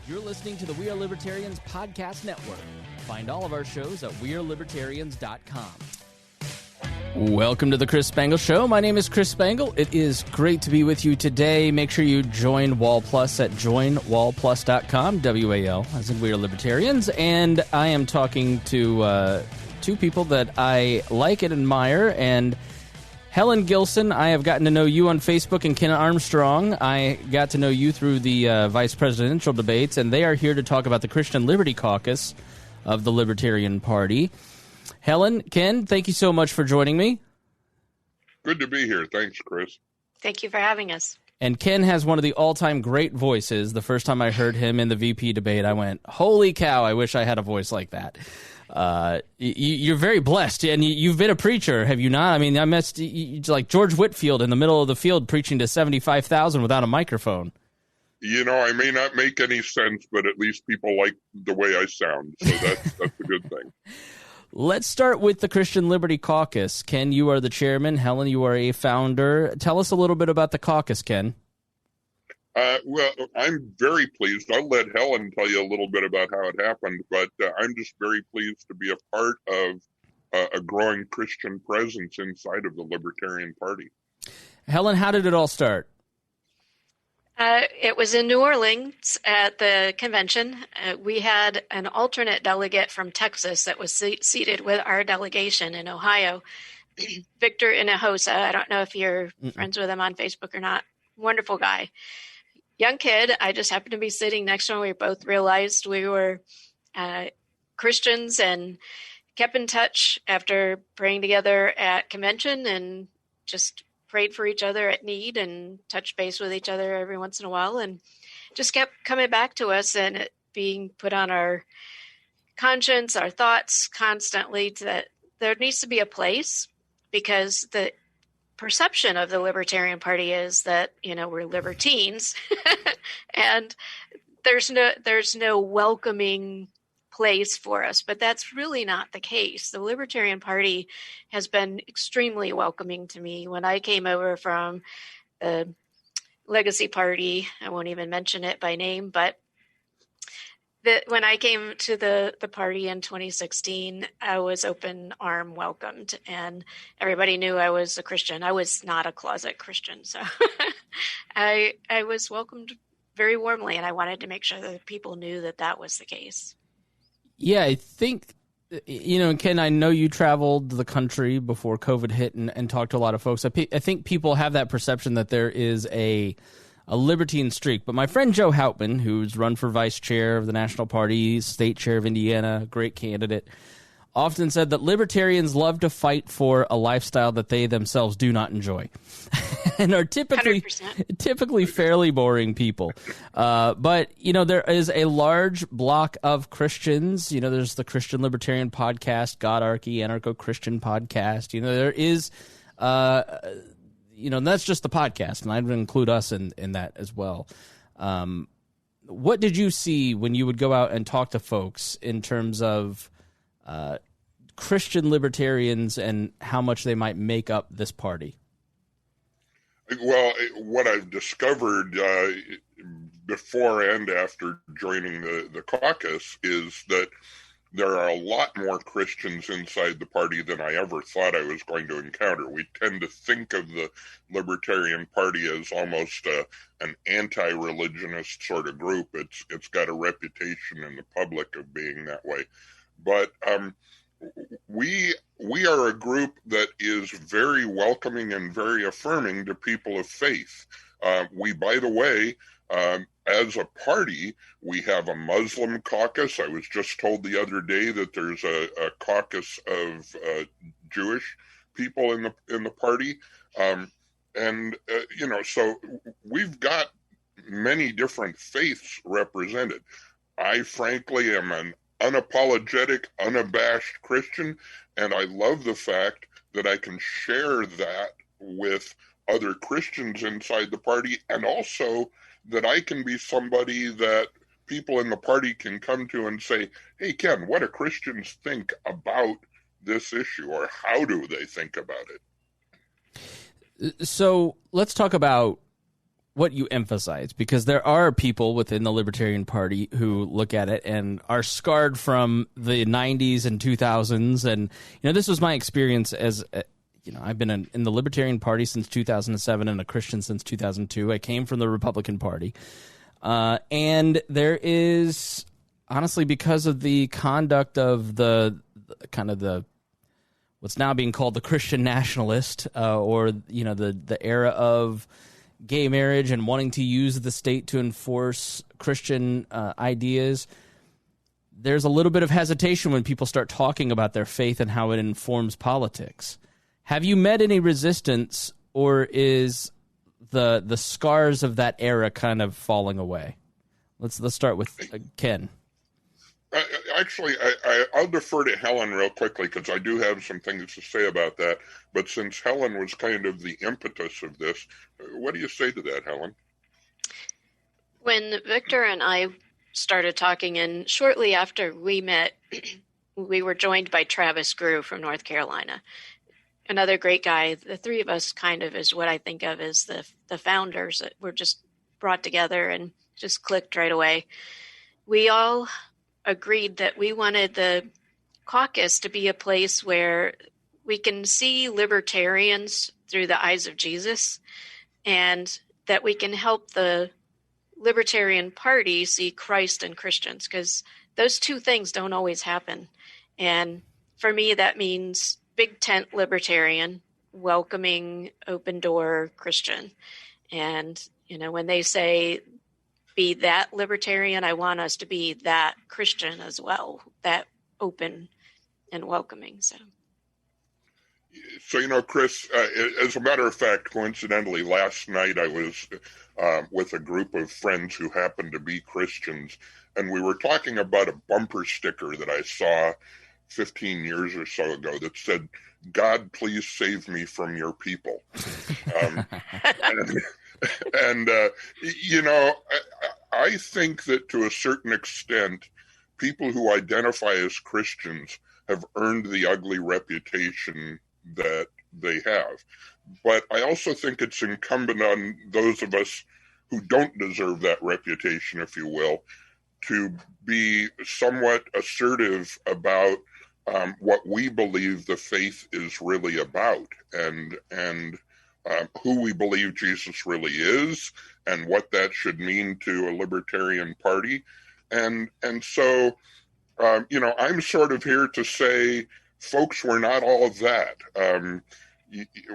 You're listening to the We Are Libertarians podcast network. Find all of our shows at wearelibertarians.com. Welcome to the Chris Spangle Show. My name is Chris Spangle. It is great to be with you today. Make sure you join Wall Plus at joinwallplus.com, WAL, as in We Are Libertarians. And I am talking to two people that I like and admire. And Helen Gilson, I have gotten to know you on Facebook, and Ken Armstrong, I got to know you through the vice presidential debates, and they are here to talk about the Christian Liberty Caucus of the Libertarian Party. Helen, Ken, thank you so much for joining me. Good to be here. Thanks, Chris. Thank you for having us. And Ken has one of the all-time great voices. The first time I heard him in the VP debate, I went, holy cow, I wish I had a voice like that. You're very blessed, and you've been a preacher, have you not? I mean, I met like George Whitefield in the middle of the field preaching to 75,000 without a microphone. You know, I may not make any sense, but at least people like the way I sound, so that's a good thing. Let's start with the Christian Liberty Caucus. Ken, you are the chairman. Helen, you are a founder. Tell us a little bit about the caucus, Ken. Well, I'm very pleased. I'll let Helen tell you a little bit about how it happened, but I'm just very pleased to be a part of a growing Christian presence inside of the Libertarian Party. Helen, how did it all start? It was in New Orleans at the convention. We had an alternate delegate from Texas that was seated with our delegation in Ohio, Victor Hinojosa. I don't know if you're friends with him on Facebook or not. Wonderful guy. Young kid. I just happened to be sitting next to him. We both realized we were Christians and kept in touch after praying together at convention and just prayed for each other at need and touched base with each other every once in a while, and just kept coming back to us and it being put on our conscience, our thoughts constantly, that there needs to be a place, because the perception of the Libertarian Party is that, you know, we're libertines and there's no welcoming place for us, but that's really not the case. The Libertarian Party has been extremely welcoming to me. When I came over from the Legacy Party, I won't even mention it by name, but when I came to the party in 2016, I was open arm welcomed, and everybody knew I was a Christian. I was not a closet Christian, so I was welcomed very warmly, and I wanted to make sure that people knew that that was the case. Yeah, I think, you know, Ken, I know you traveled the country before COVID hit and talked to a lot of folks. I think people have that perception that there is a libertine streak. But my friend Joe Houtman, who's run for vice chair of the National Party, state chair of Indiana, great candidate, often said that libertarians love to fight for a lifestyle that they themselves do not enjoy and are typically fairly boring people. But, you know, there is a large block of Christians. You know, there's the Christian Libertarian podcast, Godarchy, Anarcho-Christian podcast. You know, there is, you know, and that's just the podcast, and I'd include us in that as well. What did you see when you would go out and talk to folks in terms of Christian libertarians and how much they might make up this party? Well, what I've discovered before and after joining the caucus is that there are a lot more Christians inside the party than I ever thought I was going to encounter. We tend to think of the Libertarian Party as almost an anti-religionist sort of group. It's got a reputation in the public of being that way. But we are a group that is very welcoming and very affirming to people of faith. We, by the way, as a party, we have a Muslim caucus. I was just told the other day that there's a caucus of Jewish people in the party, you know, so we've got many different faiths represented. I frankly am an unapologetic, unabashed Christian, and I love the fact that I can share that with other Christians inside the party, and also that I can be somebody that people in the party can come to and say, hey, Ken, what do Christians think about this issue, or how do they think about it? So let's talk about what you emphasize, because there are people within the Libertarian Party who look at it and are scarred from the 90s and 2000s. And, this was my experience as, I've been in the Libertarian Party since 2007 and a Christian since 2002. I came from the Republican Party. And there is, honestly, because of the conduct of the what's now being called the Christian nationalist, or, the era of gay marriage and wanting to use the state to enforce Christian ideas, there's a little bit of hesitation when people start talking about their faith and how it informs politics. Have you met any resistance, or is the scars of that era kind of falling away? Let's start with Ken. Actually, I'll defer to Helen real quickly, because I do have some things to say about that. But since Helen was kind of the impetus of this, what do you say to that, Helen? When Victor and I started talking, and shortly after we met, we were joined by Travis Grew from North Carolina. Another great guy. The three of us kind of is what I think of as the founders that were just brought together and just clicked right away. We all agreed that we wanted the caucus to be a place where we can see libertarians through the eyes of Jesus, and that we can help the Libertarian Party see Christ in Christians, because those two things don't always happen. And for me, that means big tent libertarian, welcoming, open door Christian. And, when they say be that libertarian, I want us to be that Christian as well, that open and welcoming. So, Chris, as a matter of fact, coincidentally, last night I was with a group of friends who happened to be Christians, and we were talking about a bumper sticker that I saw 15 years or so ago that said, "God, please save me from your people." I think that to a certain extent, people who identify as Christians have earned the ugly reputation that they have. But I also think it's incumbent on those of us who don't deserve that reputation, if you will, to be somewhat assertive about what we believe the faith is really about, and who we believe Jesus really is, and what that should mean to a Libertarian Party. And so, I'm sort of here to say, folks, we're not all of that.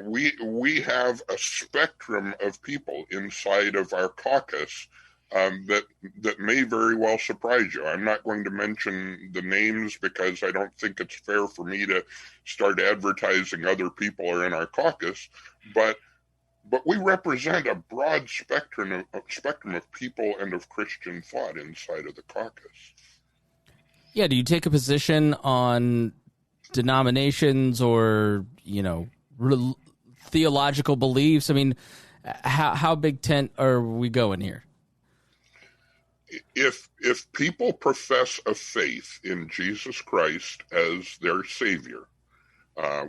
We have a spectrum of people inside of our caucus that may very well surprise you. I'm not going to mention the names, because I don't think it's fair for me to start advertising other people are in our caucus, but we represent a broad spectrum of people and of Christian thought inside of the caucus. Yeah, do you take a position on denominations or, theological beliefs? I mean, how big tent are we going here? If people profess a faith in Jesus Christ as their Savior,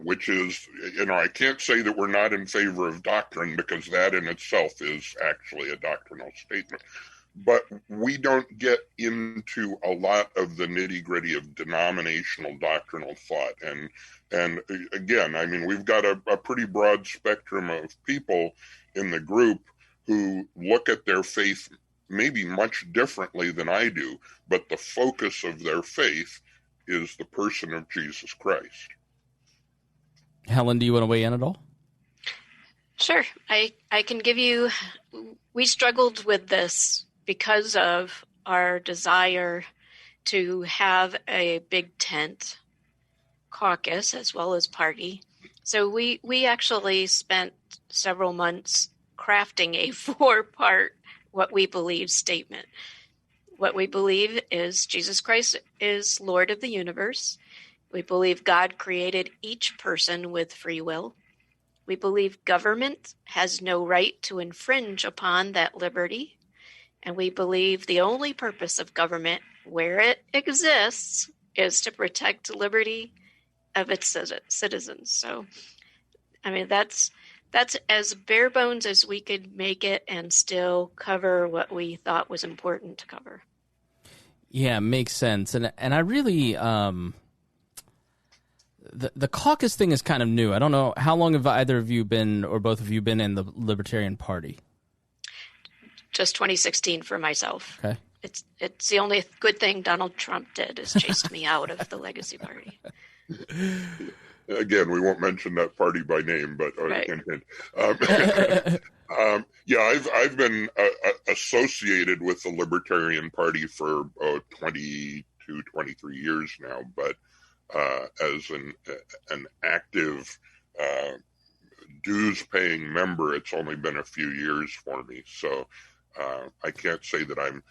which is, I can't say that we're not in favor of doctrine, because that in itself is actually a doctrinal statement. But we don't get into a lot of the nitty-gritty of denominational doctrinal thought. And again, we've got a pretty broad spectrum of people in the group who look at their faith maybe much differently than I do, but the focus of their faith is the person of Jesus Christ. Helen, do you want to weigh in at all? Sure. I can give you, we struggled with this because of our desire to have a big tent caucus as well as party. So we actually spent several months crafting a 4-part what we believe statement. What we believe is Jesus Christ is Lord of the universe. We believe God created each person with free will. We believe government has no right to infringe upon that liberty. And we believe the only purpose of government, where it exists, is to protect the liberty of its citizens. So, that's That's as bare bones as we could make it and still cover what we thought was important to cover. Yeah, makes sense. And I really the caucus thing is kind of new. I don't know, how long have either of you been, or both of you been, in the Libertarian Party? Just 2016 for myself. Okay. It's the only good thing Donald Trump did, is chased me out of the Legacy Party. Again, we won't mention that party by name, but Right. I've been associated with the Libertarian Party for 22, 23 years now, but as an active dues-paying member, it's only been a few years for me. So I can't say that I'm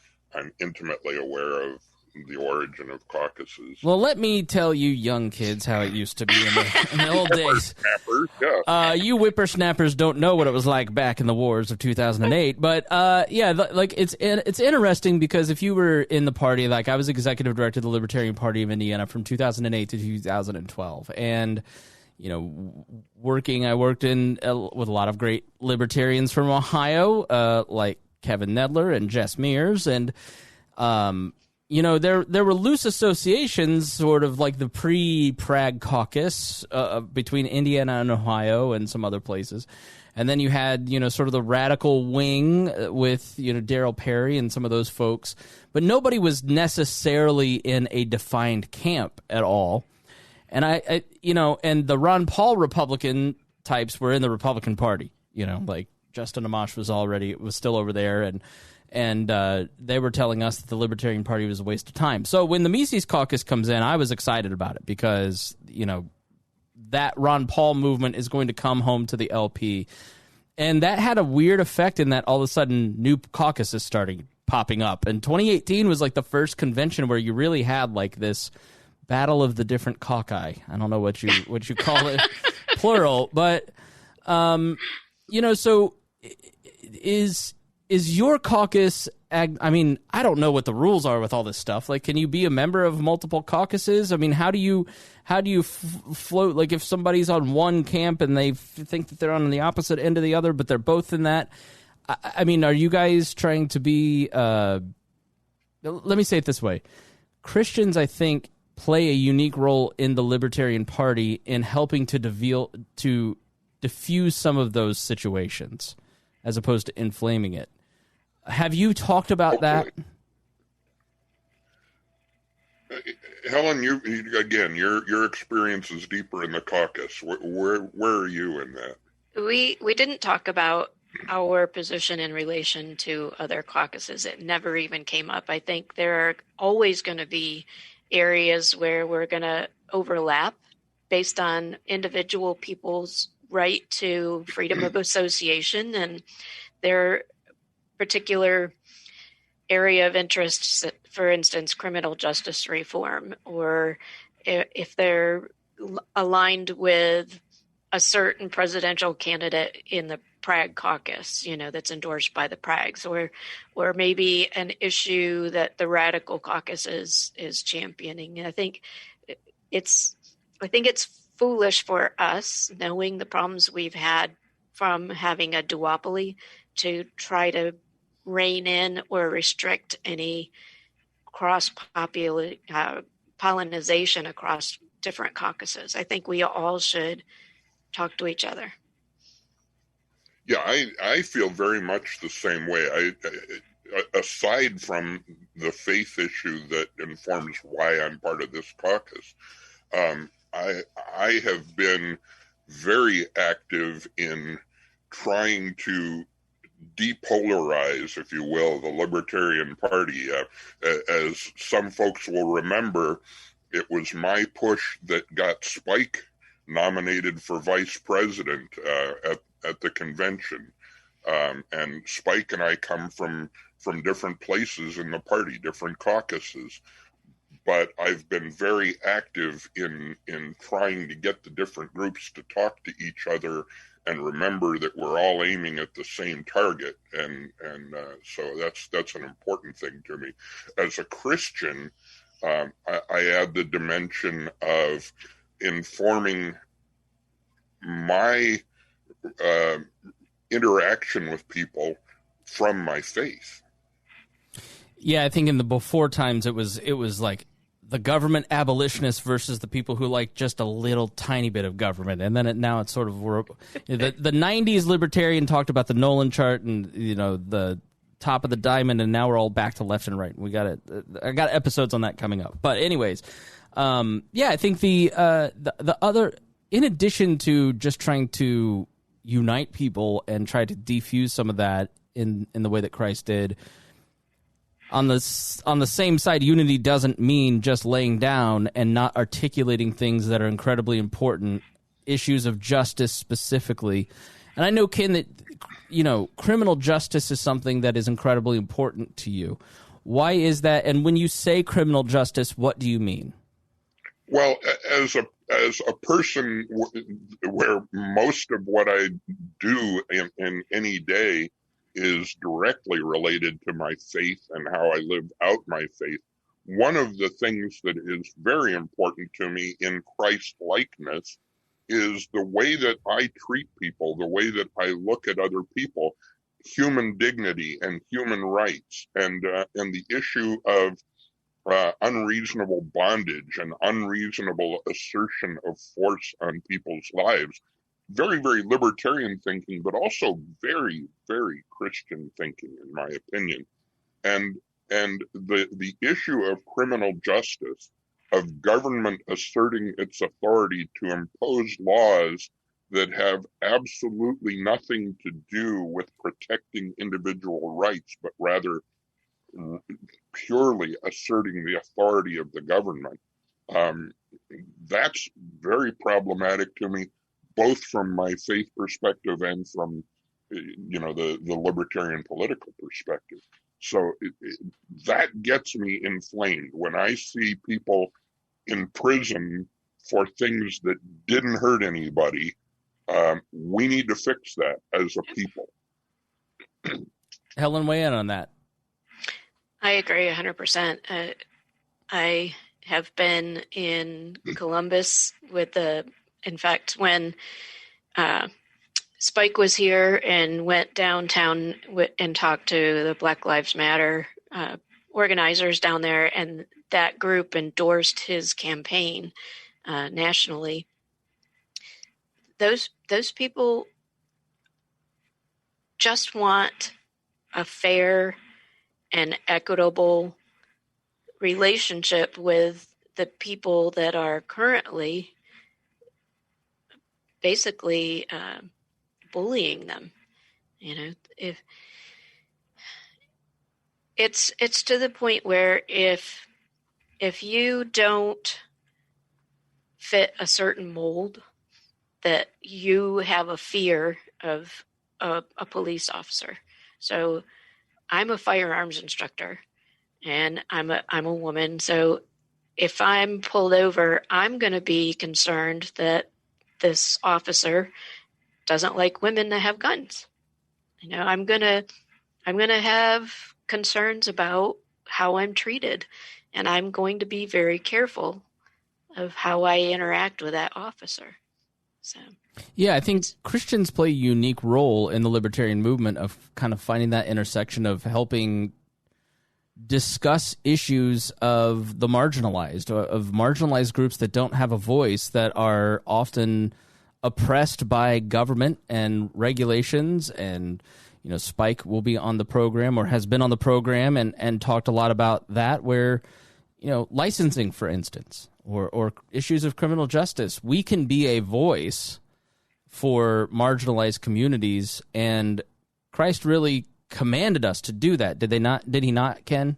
intimately aware of the origin of caucuses. Well, let me tell you young kids how it used to be in the old days. You whippersnappers don't know what it was like back in the wars of 2008. But it's interesting, because if you were in the party, like I was executive director of the Libertarian Party of Indiana from 2008 to 2012, and I worked in with a lot of great libertarians from Ohio, like Kevin Nedler and Jess Mears, and there were loose associations, sort of like the pre-Prague caucus between Indiana and Ohio and some other places. And then you had, sort of the radical wing with, Darryl Perry and some of those folks. But nobody was necessarily in a defined camp at all. And and the Ron Paul Republican types were in the Republican Party, like Justin Amash was still over there, and they were telling us that the Libertarian Party was a waste of time. So when the Mises Caucus comes in, I was excited about it, because, that Ron Paul movement is going to come home to the LP. And that had a weird effect in that all of a sudden new caucuses started popping up. And 2018 was like the first convention where you really had like this battle of the different caucus. I don't know what you call it, plural, but, so is your caucus, I don't know what the rules are with all this stuff. Like, can you be a member of multiple caucuses? I mean, how do you float? Like, if somebody's on one camp and they think that they're on the opposite end of the other, but they're both in that, are you guys trying to be, let me say it this way. Christians, I think, play a unique role in the Libertarian Party in helping to diffuse some of those situations, as opposed to inflaming it. Have you talked about that? Helen, your experience is deeper in the caucus. Where are you in that? We didn't talk about our position in relation to other caucuses. It never even came up. I think there are always going to be areas where we're going to overlap based on individual people's right to freedom of association and their particular area of interest, for instance, criminal justice reform, or if they're aligned with a certain presidential candidate in the Prague caucus, that's endorsed by the Prags, or maybe an issue that the radical caucus is championing. And I think it's foolish for us, knowing the problems we've had from having a duopoly, to try to rein in or restrict any cross-pollination across different caucuses. I think we all should talk to each other. Yeah, I feel very much the same way. Aside from the faith issue that informs why I'm part of this caucus, I have been very active in trying to depolarize, if you will, the Libertarian Party. As some folks will remember, it was my push that got Spike nominated for vice president at the convention. And Spike and I come from different places in the party, different caucuses. But I've been very active in trying to get the different groups to talk to each other and remember that we're all aiming at the same target. And so that's an important thing to me. As a Christian, I add the dimension of informing my interaction with people from my faith. Yeah, I think in the before times it was like the government abolitionists versus the people who like just a little tiny bit of government, and then now it's sort of the 90s libertarian talked about the Nolan chart and the top of the diamond, and now we're all back to left and right. I got episodes on that coming up. But anyways, I think the other, in addition to just trying to unite people and try to defuse some of that in the way that Christ did, on the same side, unity doesn't mean just laying down and not articulating things that are incredibly important, issues of justice specifically. And I know, Ken, that criminal justice is something that is incredibly important to you. Why is that? And when you say criminal justice, what do you mean? Well, as a person where most of what I do in any day is directly related to my faith and how I live out my faith, one of the things that is very important to me in Christ-likeness is the way that I treat people, the way that I look at other people, human dignity and human rights, and the issue of unreasonable bondage and unreasonable assertion of force on people's lives. Very, very libertarian thinking, but also very, very Christian thinking, in my opinion. And the issue of criminal justice, of government asserting its authority to impose laws that have absolutely nothing to do with protecting individual rights, but rather purely asserting the authority of the government. That's very problematic to me, both from my faith perspective and from, the libertarian political perspective. So that gets me inflamed when I see people in prison for things that didn't hurt anybody. We need to fix that as a people. Helen, weigh in on that. I agree 100%. I have been in Columbus in fact, when Spike was here and went downtown and talked to the Black Lives Matter organizers down there, and that group endorsed his campaign nationally. Those people just want a fair and equitable relationship with the people that are currently basically bullying them. If it's to the point where if you don't fit a certain mold, that you have a fear of a police officer. So I'm a firearms instructor, and I'm a woman. So if I'm pulled over, I'm going to be concerned that this officer doesn't like women that have guns. I'm going to have concerns about how I'm treated, and I'm going to be very careful of how I interact with that officer. So. Yeah, I think Christians play a unique role in the libertarian movement of kind of finding that intersection of helping discuss issues of the marginalized, of marginalized groups that don't have a voice, that are often oppressed by government and regulations. And, Spike will be on the program, or has been on the program, and talked a lot about that, where, licensing, for instance, or issues of criminal justice. We can be a voice for marginalized communities, and Christ really commanded us to do that. Did he not, Ken?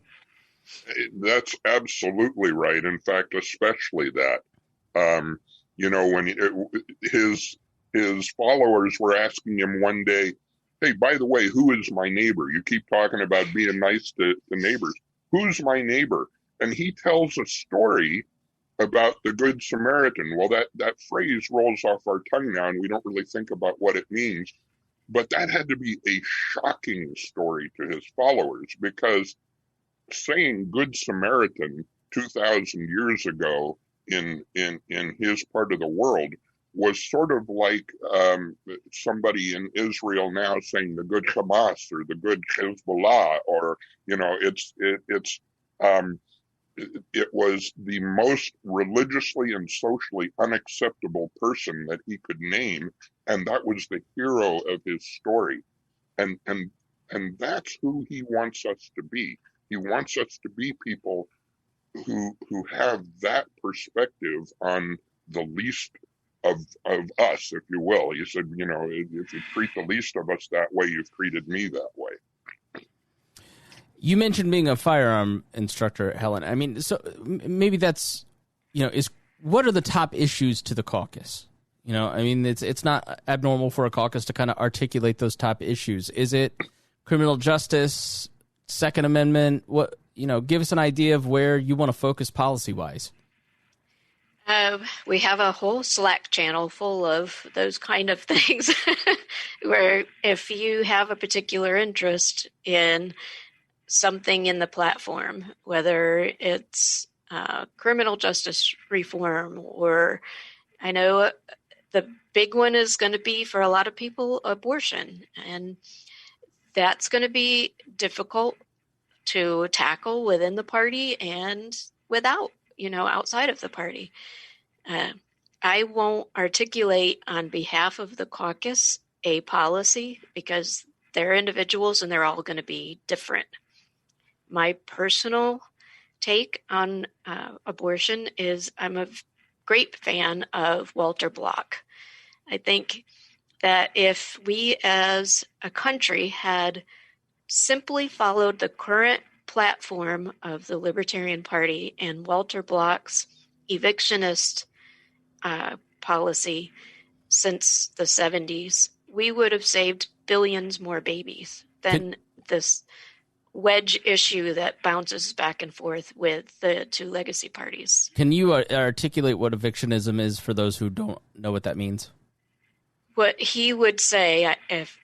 That's absolutely right. In fact, especially that. When his followers were asking him one day, "Hey, by the way, who is my neighbor? You keep talking about being nice to neighbors. Who's my neighbor?" And he tells a story about the Good Samaritan. Well, that phrase rolls off our tongue now, and we don't really think about what it means. But that had to be a shocking story to his followers, because saying Good Samaritan 2,000 years ago in his part of the world was sort of like somebody in Israel now saying the good Hamas or the good Hezbollah, or it was the most religiously and socially unacceptable person that he could name, and that was the hero of his story, and that's who he wants us to be. He wants us to be people who have that perspective on the least of us, if you will. You said, if you treat the least of us that way, you've treated me that way. You mentioned being a firearm instructor, Helen. I mean, so maybe that's, what are the top issues to the caucus? I mean, it's not abnormal for a caucus to kind of articulate those top issues. Is it criminal justice, Second Amendment? What, give us an idea of where you want to focus policy-wise. We have a whole Slack channel full of those kind of things where if you have a particular interest in something in the platform, whether it's criminal justice reform, or I know the big one is going to be for a lot of people, abortion. And that's going to be difficult to tackle within the party and without, outside of the party. I won't articulate on behalf of the caucus a policy because they're individuals and they're all going to be different. My personal take on abortion is I'm a great fan of Walter Block. I think that if we as a country had simply followed the current platform of the Libertarian Party and Walter Block's evictionist policy since the 70s, we would have saved billions more babies than this wedge issue that bounces back and forth with the two legacy parties. Can you articulate what evictionism is for those who don't know what that means? What he would say, if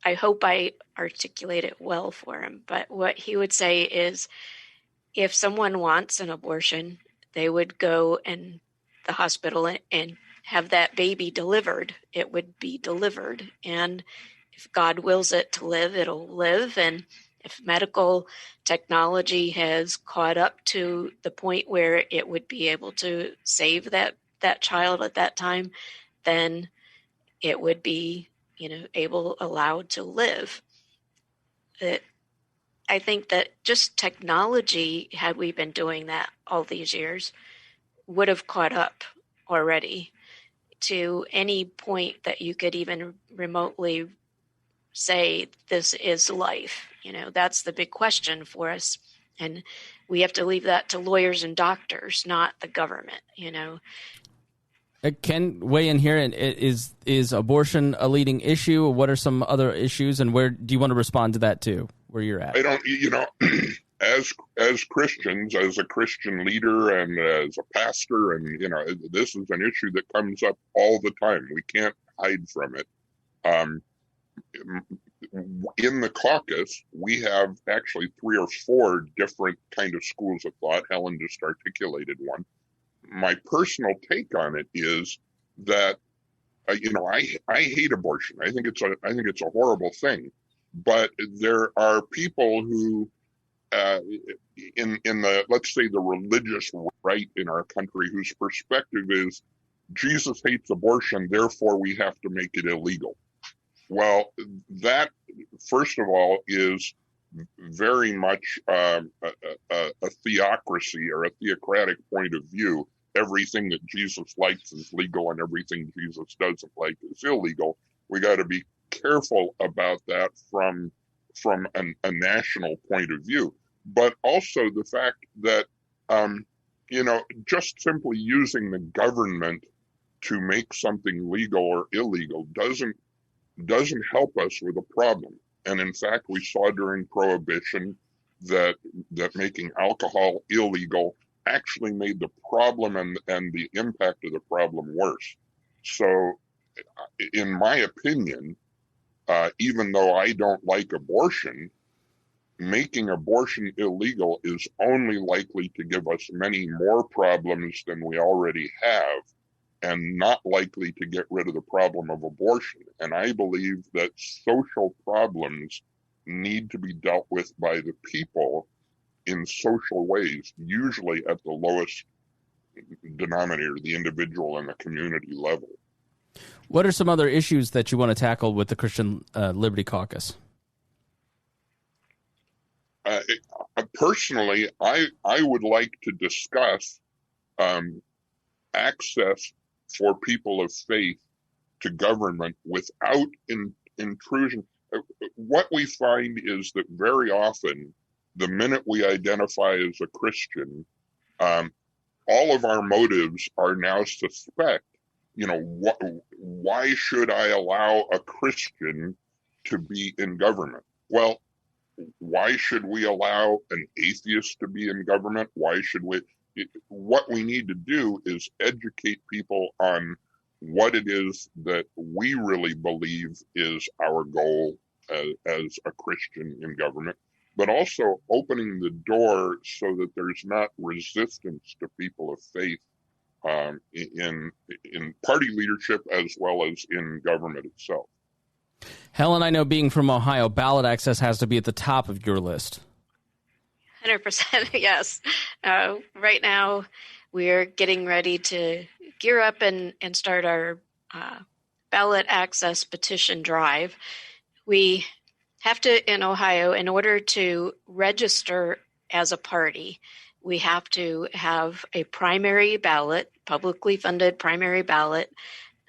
I hope I articulate it well for him, but what he would say is if someone wants an abortion, they would go in the hospital and have that baby delivered. It would be delivered. And if God wills it to live, it'll live. And if medical technology has caught up to the point where it would be able to save that child at that time, then it would be, allowed to live. I think that just technology, had we been doing that all these years, would have caught up already to any point that you could even remotely say this is life. That's the big question for us. And we have to leave that to lawyers and doctors, not the government, Ken, weigh in here. And is abortion a leading issue? What are some other issues? And where do you want to respond to that too, where you're at? I don't, as Christians, as a Christian leader and as a pastor, and, this is an issue that comes up all the time. We can't hide from it. In the caucus, we have actually 3 or 4 different kind of schools of thought. Helen just articulated one. My personal take on it is that, I hate abortion. I think it's a horrible thing. But there are people who, in the, let's say, the religious right in our country, whose perspective is Jesus hates abortion, therefore we have to make it illegal. Well, that, first of all, is very much a theocracy or a theocratic point of view. Everything that Jesus likes is legal and everything Jesus doesn't like is illegal. We got to be careful about that from a national point of view. But also the fact that, just simply using the government to make something legal or illegal doesn't help us with a problem. And in fact, we saw during Prohibition that making alcohol illegal actually made the problem and the impact of the problem worse. So in my opinion, even though I don't like abortion, making abortion illegal is only likely to give us many more problems than we already have. and not likely to get rid of the problem of abortion. And I believe that social problems need to be dealt with by the people in social ways, usually at the lowest denominator, the individual and the community level. What are some other issues that you want to tackle with the Christian Liberty Caucus? Personally, I would like to discuss access for people of faith to government without intrusion. What we find is that very often, the minute we identify as a Christian, all of our motives are now suspect. Why should I allow a Christian to be in government? Well, why should we allow an atheist to be in government? Why should we? What we need to do is educate people on what it is that we really believe is our goal as a Christian in government, but also opening the door so that there's not resistance to people of faith in party leadership as well as in government itself. Helen, I know being from Ohio, ballot access has to be at the top of your list. 100%, yes. Right now, we're getting ready to gear up and start our ballot access petition drive. We have to, in Ohio, in order to register as a party, we have to have a primary ballot, publicly funded primary ballot,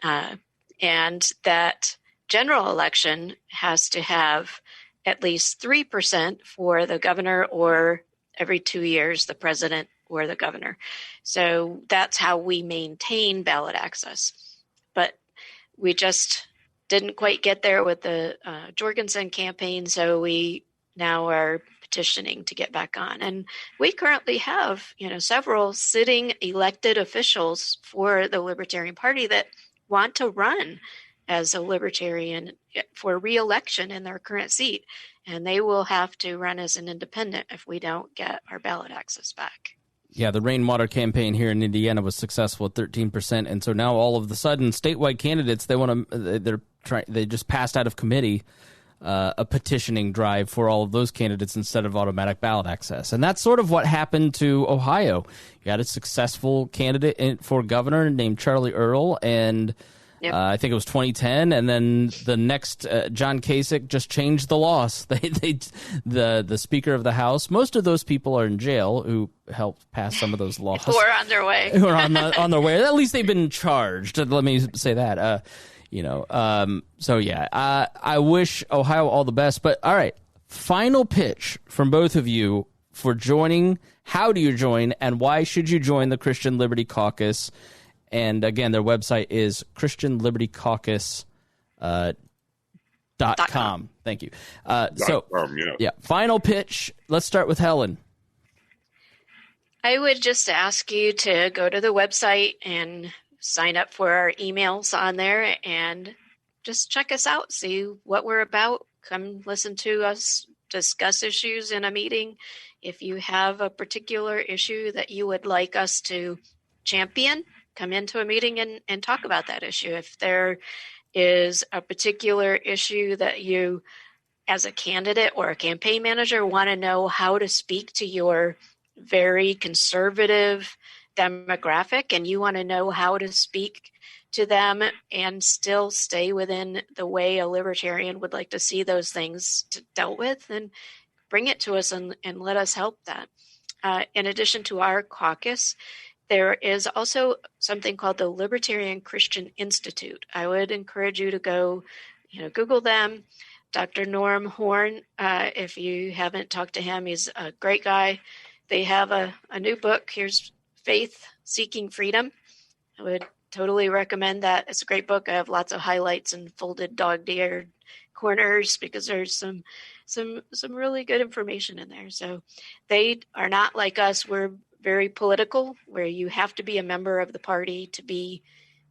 and that general election has to have at least 3% for the governor, or every 2 years, the president or the governor. So that's how we maintain ballot access. But we just didn't quite get there with the Jorgensen campaign, so we now are petitioning to get back on. And we currently have, several sitting elected officials for the Libertarian Party that want to run as a Libertarian for re-election in their current seat, and they will have to run as an independent if we don't get our ballot access back. Yeah, the Rainwater campaign here in Indiana was successful at 13%, and so now all of a sudden, statewide candidates they just passed out of committee a petitioning drive for all of those candidates instead of automatic ballot access, and that's sort of what happened to Ohio. You had a successful candidate for governor named Charlie Earl, and yep. I think it was 2010, and then the next John Kasich just changed the laws. The Speaker of the House. Most of those people are in jail who helped pass some of those laws. Who are on their way. Who are on their way. At least they've been charged. Let me say that. So yeah, I wish Ohio all the best. But all right, final pitch from both of you for joining. How do you join, and why should you join the Christian Liberty Caucus? And again, their website is christianlibertycaucus.com. Thank you. Final pitch. Let's start with Helen. I would just ask you to go to the website and sign up for our emails on there and just check us out, see what we're about. Come listen to us discuss issues in a meeting. If you have a particular issue that you would like us to champion, come into a meeting and talk about that issue. If there is a particular issue that you, as a candidate or a campaign manager, want to know how to speak to your very conservative demographic, and you want to know how to speak to them and still stay within the way a libertarian would like to see those things dealt with, then bring it to us and let us help that. In addition to our caucus, there is also something called the Libertarian Christian Institute. I would encourage you to go, Google them. Dr. Norm Horn, if you haven't talked to him, he's a great guy. They have a new book. Here's Faith Seeking Freedom. I would totally recommend that. It's a great book. I have lots of highlights and folded dog-eared corners because there's some really good information in there. So they are not like us. We're very political, where you have to be a member of the party to be,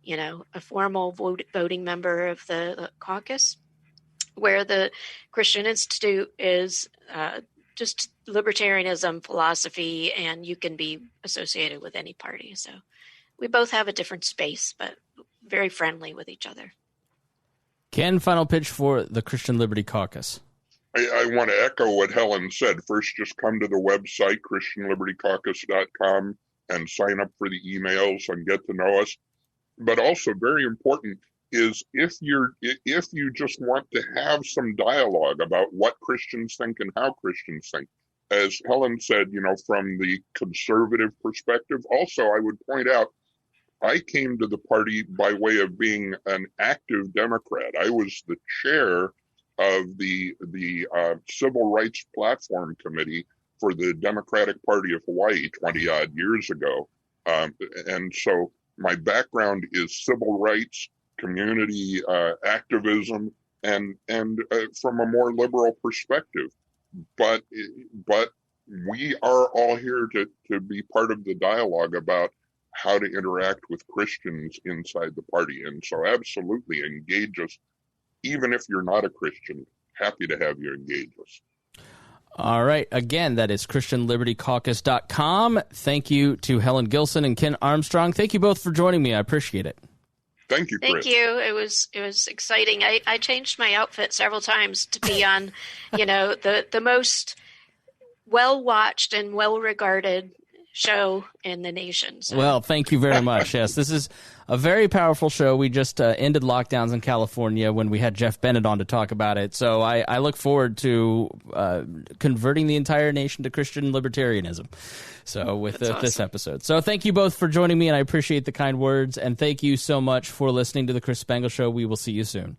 a formal voting member of the caucus, where the Christian Institute is just libertarianism philosophy, and you can be associated with any party. So we both have a different space, but very friendly with each other. Ken, final pitch for the Christian Liberty Caucus. I want to echo what Helen said. First, just come to the website, ChristianLibertyCaucus.com, and sign up for the emails and get to know us. But also very important is if you just want to have some dialogue about what Christians think and how Christians think. As Helen said, from the conservative perspective, also I would point out, I came to the party by way of being an active Democrat. I was the chair of the Civil Rights Platform Committee for the Democratic Party of Hawaii 20-odd years ago. And so my background is civil rights, community activism, and from a more liberal perspective. But we are all here to be part of the dialogue about how to interact with Christians inside the party. And so absolutely engage us. Even if you're not a Christian, happy to have you engage us. All right. Again, that is ChristianLibertyCaucus.com. Thank you to Helen Gilson and Ken Armstrong. Thank you both for joining me. I appreciate it. Thank you, Chris. Thank you. It was exciting. I changed my outfit several times to be on, the most well-watched and well-regarded show in the nation. So. Well, thank you very much. Yes, this is a very powerful show. We just ended lockdowns in California when we had Jeff Bennett on to talk about it. So I look forward to converting the entire nation to Christian libertarianism. So with this episode. So thank you both for joining me, and I appreciate the kind words. And thank you so much for listening to the Chris Spangle Show. We will see you soon.